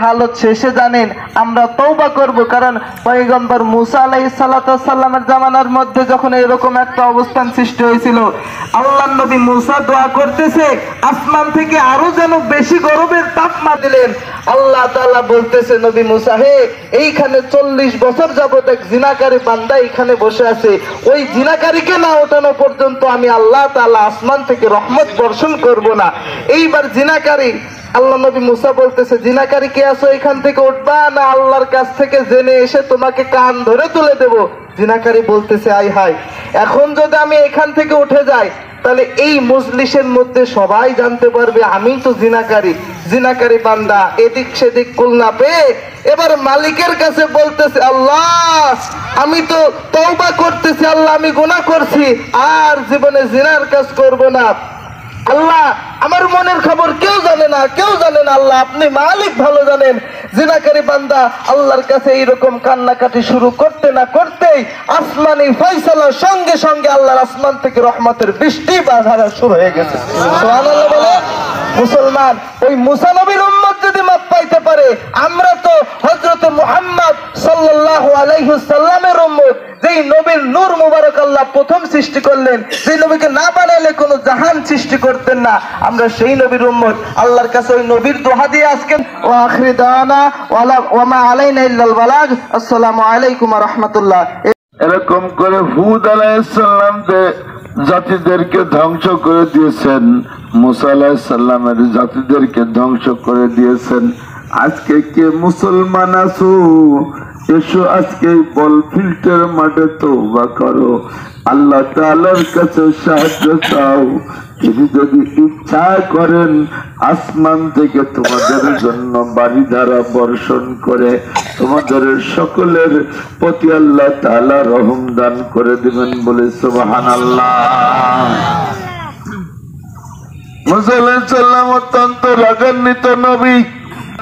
হালত শেষে জানেন আমরা তওবা করব, কারণ পয়গম্বর মুসা আলাইহিস সালামের জামানার মধ্যে যখন এরকম একটা অবস্থান সৃষ্টি হয়েছিল, আল্লাহর নবী মুসা দোয়া করতেছে আসমান থেকে আরো যেন বেশি গরমের তাপমাত্রা দিলেন। আল্লাহ তাআলা বলতেছে নবী মুসা, হে এইখানে 40 বছর যাবত এক জিনাকারী বান্দা এখানে বসে আছে, ওই জিনাকারীকে না ওঠানো পর্যন্ত আমি আল্লাহ তাআলা আসমান থেকে রহমত বর্ষণ করব না। এইবার জিনাকারী, আল্লাহ নবী মুসা বলতেছে, জিনাকারী কে আছো, এখান থেকে উঠবা না আল্লাহর কাছ থেকে জেনে এসে তোমাকে কান ধরে তুলে দেব। জিনাকারী বলতেছে, আই হাই, এখন যদি আমি এখান থেকে উঠে যাই তাহলে এই মজলিসের মধ্যে সবাই জানতে পারবে আমি তো জিনাকারী বান্দা। এদিক সেদিক কুল না পেয়ে এবার মালিকের কাছে বলতেছে, আল্লাহ আমি তো তওবা করতেছি, আল্লাহ আমি গুনাহ করছি, আর জীবনে জিনার কাজ করব না। আল্লাহ আমার মনের খবর কেউ জানে না, আল্লাহ আপনি মালিক ভালো জানেন। জিনাকারী বান্দা আল্লাহর কাছে এইরকম কান্নাকাটি শুরু করতে না করতেই আসমানি ফয়সালার সঙ্গে সঙ্গে আল্লাহর আসমান থেকে রহমতের বৃষ্টি বাধারা শুরু হয়ে গেছে। সুবহানাল্লাহ বলে। মুসলমান, ওই মুসা নবীর উম্মত যদি মাপ পাইতে পারে, আমরা তো হযরত মুহাম্মদ সাল্লাল্লাহু আলাইহি ওয়াসাল্লামের উম্মত, যেই নবীর নূর মুবারক আল্লাহ প্রথম সৃষ্টি করলেন, যেই নবীকে না বানাইলে কোনো জাহান সৃষ্টি করতেন না, আমরা সেই নবীর উম্মত। আল্লাহর কাছে ওই নবীর দোহা দিয়ে আজকে ওয়া আখিরি দাওয়ানা ওয়া মা আলাইনা ইল্লাল বালাগ। আসসালামু আলাইকুম ওয়া রাহমাতুল্লাহ। এরকম করে হুদ আলাইহিস সালাম জাতিদেরকে ধ্বংস করে দিয়েছেন, মুসা আলাইহিস সালামের জাতিদেরকে ধ্বংস করে দিয়েছেন। আজকে কে মুসলমান আছো, এসো আজকে বল ফিল্টার মাঠে তওবা করো, আল্লাহ তাআলার কাছে সাহায্য চাও। তিনি যদি ইচ্ছা করেন আসমান থেকে তোমাদের জন্য বাড়ি ধারা বর্ষণ করে তোমাদের সকলের প্রতি আল্লাহ তাআলা রহম দান করে দিবেন, বলে সুবহানাল্লাহ। মুসা আলাইহিস সালাম অত্যন্ত রাগান্বিত নবী,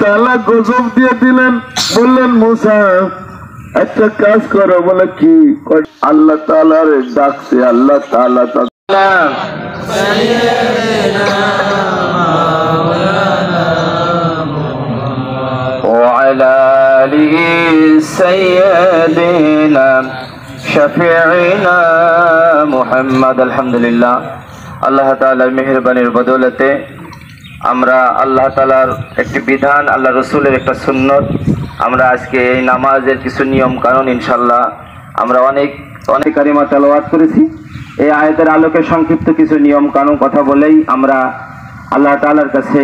তাআলা গজব দিয়ে দিলেন, বললেন মুসা একটা কাজ করো। বলে কি? আল্লাহ তাআলার ডাকছে, আল্লাহ তাআলা وعلى آل سيدنا شفيعنا محمد। আলহামদুলিল্লাহ, আল্লাহ তাআলার মেহেরবানির বদৌলতে আমরা আল্লাহ তাআলার একটি বিধান, আল্লাহ রসুলের একটা সুন্নত, আমরা আজকে এই নামাজের কিছু নিয়ম কানুন ইনশাল্লাহ আমরা অনেক কারিমা তেলাওয়াত করেছি। এই আয়াতের আলোকে সংক্ষিপ্ত কিছু নিয়ম কানুন কথা বলেই আমরা আল্লাহ তাআলার কাছে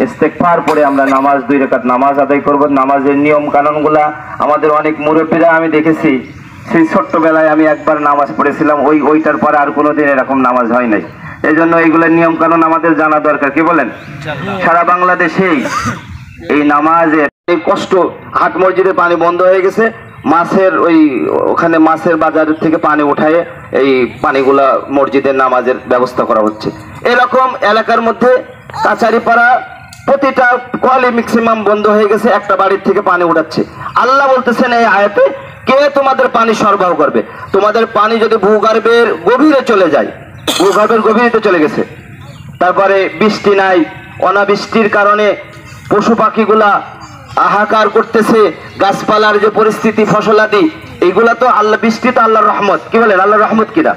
ইস্তেগফার পড়ে আমরা নামাজ 2 রাকাত নামাজ আদায় করব। নামাজের নিয়ম কানুনগুলা আমাদের অনেক মুরব্বীরা আমি দেখেছি, সেই ছোট্টবেলায় আমি একবার নামাজ পড়েছিলাম, ওইটার পরে আর কোনোদিন এরকম নামাজ হয় নাই। এই জন্য এইগুলোর নিয়ম কানুন আমাদের জানা দরকার, কি বলেন? সারা বাংলাদেশেই এই নামাজের এই কষ্ট, হাট মসজিদে পানি বন্ধ হয়ে গেছে, ওখানে মাছের বাজার থেকে পানি উঠায় এই পানিগুলা মসজিদের নামাজের ব্যবস্থা করা হচ্ছে। এরকম এলাকার মধ্যে কাছারিপাড়া প্রতিটা কলে ম্যাক্সিমাম বন্ধ হয়ে গেছে, একটা বাড়ির থেকে পানি উঠাচ্ছে। আল্লাহ বলতেছেন এই আয়াতে, কে তোমাদের পানি সরবরাহ করবে? তোমাদের পানি যদি ভূগর্ভের গভীরে চলে যায়, ভূগর্ভের গভীরে চলে গেছে, তারপরে বৃষ্টি নাই, অনাবৃষ্টির কারণে পশু পাখিগুলা হাহাকার করতেছে, গাছপালার যে পরিস্থিতি, ফসলাদি, এইগুলা তো আল্লাহ, বৃষ্টি তো আল্লাহর রহমত, কি বলেন? আল্লাহর রহমত কিনা?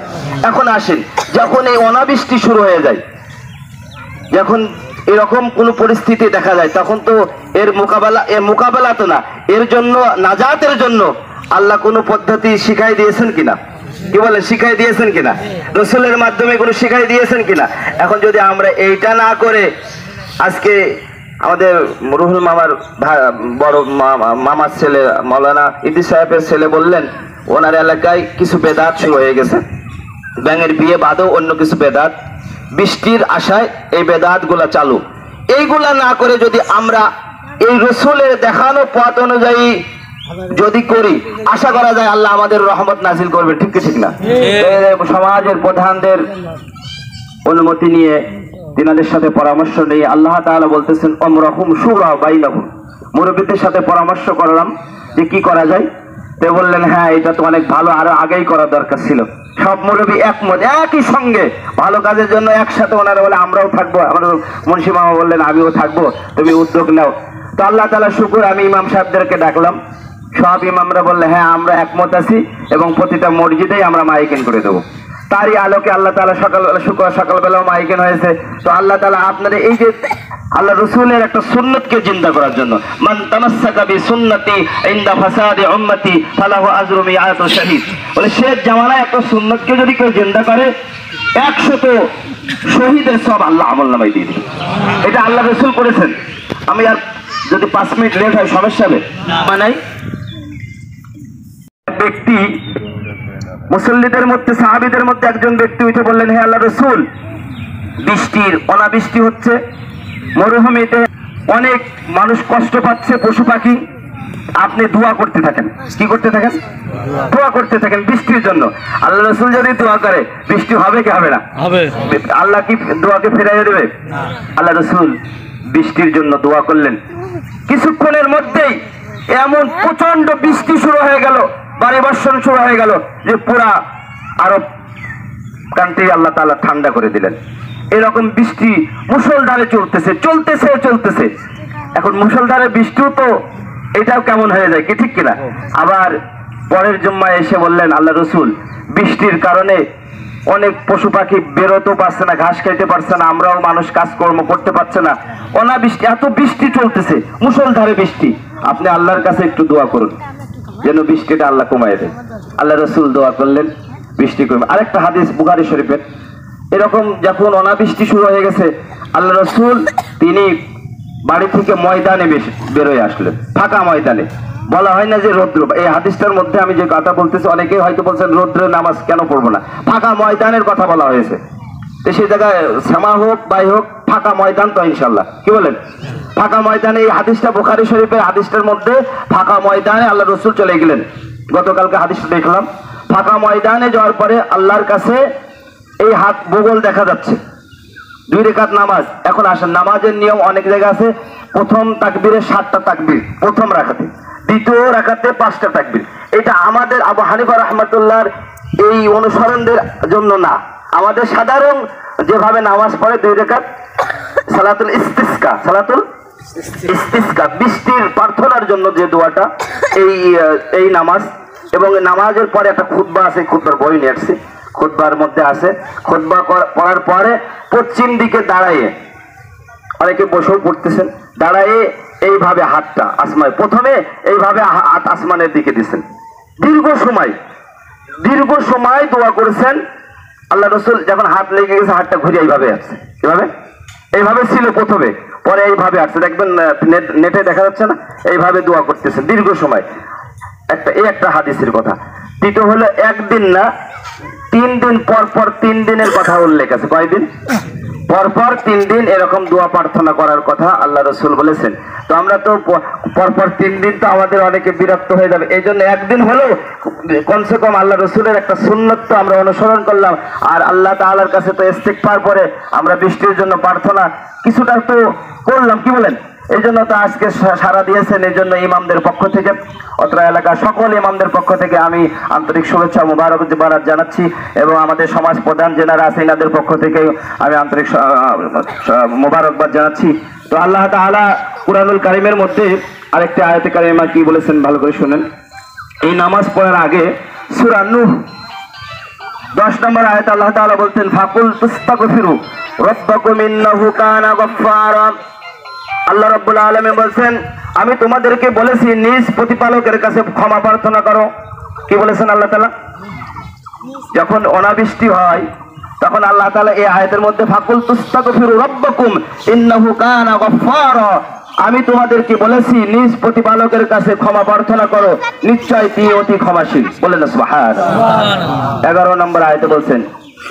এখন আসেন, যখন এই অনাবৃষ্টি শুরু হয়ে যায়, যখন এরকম কোন পরিস্থিতি দেখা যায়, তখন তো এর মোকাবেলা তো না, এর জন্য নাজাতের জন্য আল্লাহ কোনো পদ্ধতি শিখাই দিয়েছেন কিনা? কি বলেন? শিখাই দিয়েছেন কিনা? রসুলের মাধ্যমে কোনো শিখাই দিয়েছেন কিনা? এখন যদি আমরা এইটা না করে, আজকে আমাদের রুহুল মামার বড় মামার ছেলে মাওলানা ইদ্রিস সাহেবের ছেলে বললেন, ওনার এলাকায় কিছু বেদাত শুরু হয়ে গেছে, ব্যাঙের বিয়ে বাদও অন্য কিছু বেদাত, বৃষ্টির আশায় এই বেদাত গুলা চালু। এইগুলা না করে যদি আমরা এই রসুলের দেখানো পথ অনুযায়ী যদি করি, আশা করা যায় আল্লাহ আমাদের রহমত নাজিল করবে, ঠিক কি ঠিক না? সমাজের প্রধানদের অনুমতি নিয়ে, তিনাদের সাথে পরামর্শ নিয়ে আল্লাহ তাআলা বলতেছেন, আমরাহুম শুরা বাইনাহুম, মুরব্বীদের সাথে পরামর্শ করলাম যে কি করা যায়। তে বললেন, হ্যাঁ এটা তো অনেক ভালো, আরো আগেই করা দরকার ছিল। সব মুরব্বী একমত, একই সঙ্গে ভালো কাজের জন্য একসাথে ওনারা বলে আমরাও থাকবো। আমাদের মুন্সি মামা বললেন, আমিও থাকবো, তুমি উদ্যোগ নাও। তো আল্লাহ তাআলা শুকর, আমি ইমাম সাহেবদেরকে ডাকলাম, সব ইমামরা বললে হ্যাঁ আমরা একমত আছি এবং প্রতিটা মসজিদেই আমরা মাইকিং করে দেবো। তারই আলোকে আল্লাহ তাআলা সকালবেলাও মাইকিং হয়েছে। তো আল্লাহ তাআলা আপনাদের এই যে আল্লাহ রসুলের একটা সুন্নতকে জিন্দা করার জন্য, মান তামাসসাকা বিসুন্নতি ইনদা ফাসাদি উম্মতি ফালাহু আজরু মিআতু শাহীদ, বলে শেষ জামানায় একটা সুন্নতকে যদি কেউ জিন্দা করে 100 শহীদের সব আল্লাহ আমলনামায় দিয়ে দিবে। এটা আল্লাহ রসুল করেছেন। আমি আর যদি 5 মিনিট লেট হয় সমস্যা হবে মানে ব্যক্তি মুসল্লিদের মধ্যে, সাহাবীদের মধ্যে একজন ব্যক্তি উঠে বললেন, হে আল্লাহ রসুল, অনাবৃষ্টি হচ্ছে, মরুভূমিতে অনেক মানুষ কষ্ট পাচ্ছে, পশু পাখি, আপনি দোয়া করতে থাকেন। কি করতে থাকেন? দোয়া করতে থাকেন বৃষ্টির জন্য। আল্লাহ রসুল যদি দোয়া করে বৃষ্টি হবে কি হবে না? হবে। আল্লাহ কি দোয়াকে ফিরাইয়ে দেবে? আল্লাহ রসুল বৃষ্টির জন্য দোয়া করলেন। কিছুক্ষণের মধ্যেই এমন প্রচন্ড বৃষ্টি শুরু হয়ে গেল, বাড়ি বর্ষণ শুরু হয়ে গেল যে পুরা আরব কান্ট্রি আল্লাহ তাআলা ঠান্ডা করে দিলেন। এরকম বৃষ্টি মুষলধারে চলতেছে। এখন মুষলধারে বৃষ্টিও তো এটাও কেমন হয়ে যায় কি, ঠিক কিনা? আবার পরের জুম্মায় এসে বললেন, আল্লাহ রসুল, বৃষ্টির কারণে অনেক পশু পাখি বেরোতেও পারছে না, ঘাস খাইতে পারছে না, আমরাও মানুষ কাজকর্ম করতে পারছে না, অনাবৃষ্টি, এত বৃষ্টি চলতেছে, মুষলধারে বৃষ্টি, আপনি আল্লাহর কাছে একটু দোয়া করুন যেন বৃষ্টিটা আল্লাহ কমায় দেয়। আল্লাহ রসুল দোয়া করলেন, বৃষ্টি কমে। আরেকটা হাদিস বুখারী শরীফের, এরকম যখন অনাবৃষ্টি শুরু হয়ে গেছে, আল্লাহ রসুল তিনি বাড়ি থেকে ময়দানে বেরোয় আসলেন, ফাঁকা ময়দানে। বলা হয় না যে রৌদ্র, এই হাদিসটার মধ্যে আমি যে কথা বলতেছি অনেকে হয়তো বলছেন রৌদ্রে নামাজ কেন পড়বো না, ফাঁকা ময়দানের কথা বলা হয়েছে। তো সেই জায়গায় শ্যামা হোক বাই হোক, ফাঁকা ময়দান তো ইনশাল্লাহ, কি বলেন? ফাঁকা ময়দানে, এই হাদিসটা বুখারী শরীফের হাদিসটার মধ্যে ফাঁকা ময়দানে আল্লাহ রসুল চলে গেলেন। গতকালকে হাদিসটা দেখলাম, ফাঁকা ময়দানে যাওয়ার পরে আল্লাহর কাছে এই হাত বগল দেখা যাচ্ছে, 2 রাকাত নামাজ। এখন আসেন, নামাজের নিয়ম অনেক জায়গা আছে, প্রথম তাকবীরে 7টা তাকবীর প্রথম রাকাতে, দ্বিতীয় রাকাতে 5টা তাকবীর। এটা আমাদের আবু হানিফা রাহমাতুল্লাহর এই অনুসরণদের জন্য না, আমাদের সাধারণ যেভাবে নামাজ পড়ে 2 রাকাত সালাতুল ইস্তিসকা, বৃষ্টির প্রার্থনার জন্য যে দোয়াটা, এই নামাজ। এবং নামাজের পরে একটা খুতবা আছে, খুতবার বই নিয়ে আসছে, খুতবার মধ্যে আছে, খুতবা পড়ার পরে পশ্চিম দিকে দাঁড়াইয়ে, অনেকে বসেও পড়তেছেন, দাঁড়াইয়ে এইভাবে হাতটা আসমানে, প্রথমে এইভাবে হাত আসমানের দিকে দিচ্ছেন, দীর্ঘ সময় দোয়া করেছেন। আল্লাহ রসুল যখন হাত লেগে গেছে, হাতটা ঘুরে এইভাবে আসছে, এইভাবে ছিল প্রথমে, পরে এইভাবে আসছে, দেখবেন নেটে দেখা যাচ্ছে না, এইভাবে দোয়া করতেছেন দীর্ঘ সময়। একটা হাদিসের কথা। দ্বিতীয় হলো, একদিন না 3 দিন পর 3 দিনের কথা উল্লেখ আছে। কয়দিন? পরপর 3 দিন এরকম দোয়া প্রার্থনা করার কথা আল্লাহ রসুল বলেছেন। তো আমরা তো পরপর 3 দিন তো আমাদের অনেকে বিরক্ত হয়ে যাবে, এই জন্য একদিন হলেও কমসে কম আল্লাহ রসুলের একটা সুন্নত তো আমরা অনুসরণ করলাম। আর আল্লাহ তাআলার কাছে তো ইস্তিগফার পরে আমরা বৃষ্টির জন্য প্রার্থনা কিছুটা তো করলাম, কি বলেন? এই জন্য তো আজকে সাড়া দিয়েছেন। এই জন্য ইমামদের পক্ষ থেকে, অত্র এলাকার সকল ইমামদের পক্ষ থেকে আমি আন্তরিক শুভেচ্ছা মোবারকবাদ জানাচ্ছি, এবং আমাদের সমাজ প্রধান যেনারা আছে এনাদের পক্ষ থেকে আমি আন্তরিক মোবারকবাদ জানাচ্ছি। তো আল্লাহ তাআলা কুরআনুল কারীমের মধ্যে আরেকটি আয়াতে কারিমা কি বলেছেন ভালো করে শুনেন। এই নামাজ পড়ার আগে সূরা নূহ 10 নম্বর আয়াত আল্লাহ তাআলা বলতেন, ফাকুল তুস্তাগফিরু রাব্বাকুম ইন্নাহু কানা গফফারা। আল্লাহ রাব্বুল আলামিন বলছেন, আমি তোমাদেরকে বলেছি নিজ প্রতিপালকের কাছে ক্ষমা প্রার্থনা করো। কি বলেছেন আল্লাহ তাআলা? যখন অনাবৃষ্টি হয় তখন আল্লাহ তাআলা এই আয়াতের মধ্যে ফাকুল তুস্তাগফিরু রাব্বাকুম ইন্নাহু কানা গফফারা, আমি তোমাদেরকে বলেছি নিজ প্রতিপালকের কাছে ক্ষমা প্রার্থনা করো, নিশ্চয় তিনি অতি ক্ষমাশীল। বলেন সুবহানাল্লাহ। 11 নম্বর আয়াতে বলছেন,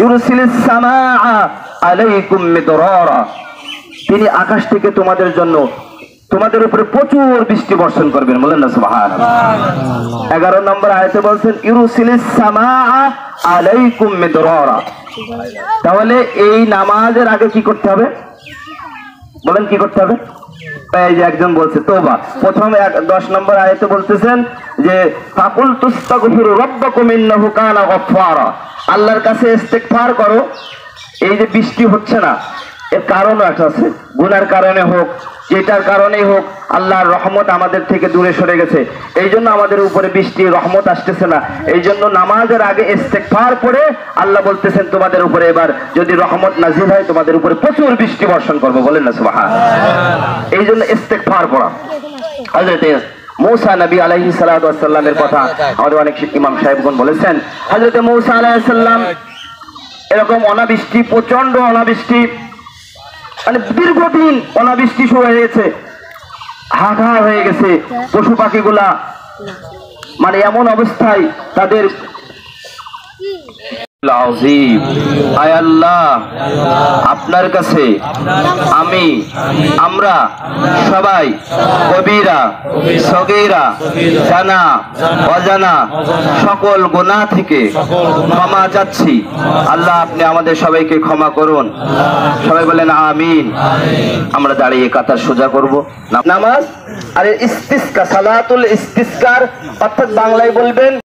ইউরসিলিস সামাআ আলাইকুম মিদরারা, তিনি আকাশ থেকে তোমাদের উপরে প্রচুর বৃষ্টি বর্ষণ করবেন। বলেন না সুবহানাল্লাহ। 11 নম্বর আয়াতে বলছেন, ইউরসিলিস সামাআ আলাইকুম মিদরারা। তাহলে এই নামাজের আগে কি করতে হবে? বলেন কি করতে হবে? এই যে একজন বলছে তওবা, প্রথমে 10 নম্বর আয়াতে বলতেছেন যে ফাকুল তুস্তাগফিরু রাব্বাকুম ইন্নাহু কানা গফফারা, আল্লাহর কাছে ইস্তিগফার করো। এই যে বৃষ্টি হচ্ছে না, এর কারণ একটা আছে, গুনার কারণে হোক, যেটার কারণেই হোক আল্লাহর রহমত আমাদের থেকে দূরে সরে গেছে, এই জন্য আমাদের উপরে বৃষ্টি রহমত আসতেছে না। এই জন্য নামাজের আগে ইস্তেগফার পড়ে আল্লাহ বলতেছেন তোমাদের উপরে এবার যদি রহমত নাজিল হয় তোমাদের উপরে প্রচুর বৃষ্টি বর্ষণ করবো, বলেন না সুবহানাল্লাহ। এই জন্য ইস্তেগফার পড়া। হযরত মূসা নবী আলাইহিস সালাতু ওয়াস সালামের কথা আমাদের অনেক ইমাম সাহেবগণ বলেছেন। হযরত মূসা আলাইহিস সালাম এরকম অনাবৃষ্টি, প্রচন্ড অনাবৃষ্টি, মানে দীর্ঘদিন অনাবৃষ্টি শুরু হয়ে গেছে, হাহাকার হয়ে গেছে, পশু পাখিগুলা মানে এমন অবস্থায় তাদের আযীম। আয় আল্লাহ, আপনার কাছে আমরা সবাই কবিরা সগীরা জানা অজানা সকল গুনাহ থেকে ক্ষমা চাচ্ছি। আল্লাহ আপনি আমাদের সবাইকে ক্ষমা করুন। সবাই বলেন আমিন। আমরা দাঁড়িয়ে কাতার সোজা করব। নামাজ আর ইস্তিসকা, সালাতুল ইস্তিসকার অর্থাৎ বাংলায় বলবেন